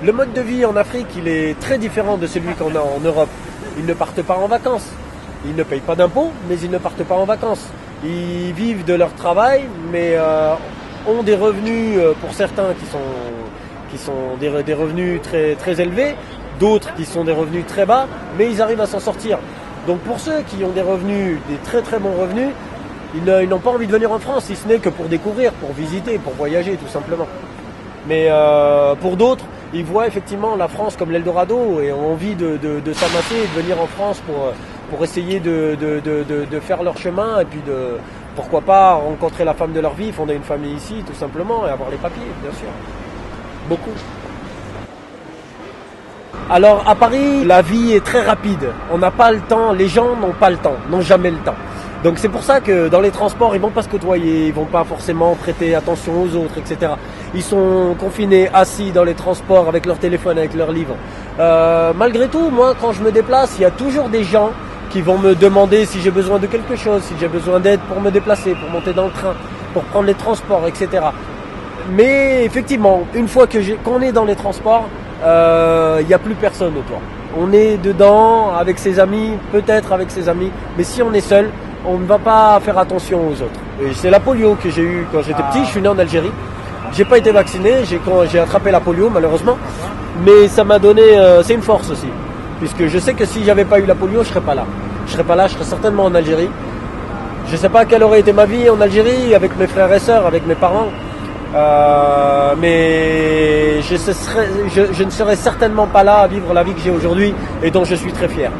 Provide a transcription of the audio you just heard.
Le mode de vie en Afrique, il est très différent de celui qu'on a en Europe. Ils ne partent pas en vacances. Ils ne payent pas d'impôts, mais ils ne partent pas en vacances. Ils vivent de leur travail, mais ont des revenus, pour certains, qui sont des revenus très, très élevés, d'autres qui sont des revenus très bas, mais ils arrivent à s'en sortir. Donc pour ceux qui ont des revenus, des très très bons revenus, ils n'ont pas envie de venir en France, si ce n'est que pour découvrir, pour visiter, pour voyager tout simplement. Mais pour d'autres, ils voient effectivement la France comme l'Eldorado et ont envie de s'amasser et de venir en France pour essayer de faire leur chemin et puis pourquoi pas rencontrer la femme de leur vie, fonder une famille ici tout simplement et avoir les papiers, bien sûr. Beaucoup. Alors à Paris, la vie est très rapide. On n'a pas le temps, les gens n'ont pas le temps, n'ont jamais le temps. Donc c'est pour ça que dans les transports, ils vont pas se côtoyer, ils vont pas forcément prêter attention aux autres, etc. Ils sont confinés, assis dans les transports avec leur téléphone, avec leurs livres. Malgré tout, moi, quand je me déplace, il y a toujours des gens qui vont me demander si j'ai besoin de quelque chose, si j'ai besoin d'aide pour me déplacer, pour monter dans le train, pour prendre les transports, etc. Mais effectivement, une fois qu'on est dans les transports, il n'y a plus personne autour. On est dedans avec ses amis, peut-être avec ses amis, mais si on est seul, on ne va pas faire attention aux autres. Et c'est la polio que j'ai eue quand j'étais petit, je suis né en Algérie. J'ai pas été vacciné, j'ai attrapé la polio malheureusement, mais ça m'a donné, c'est une force aussi, puisque je sais que si j'avais pas eu la polio, je serais pas là. Je serais pas là, je serais certainement en Algérie. Je sais pas quelle aurait été ma vie en Algérie avec mes frères et sœurs, avec mes parents. Mais je ne serais certainement pas là à vivre la vie que j'ai aujourd'hui et dont je suis très fier.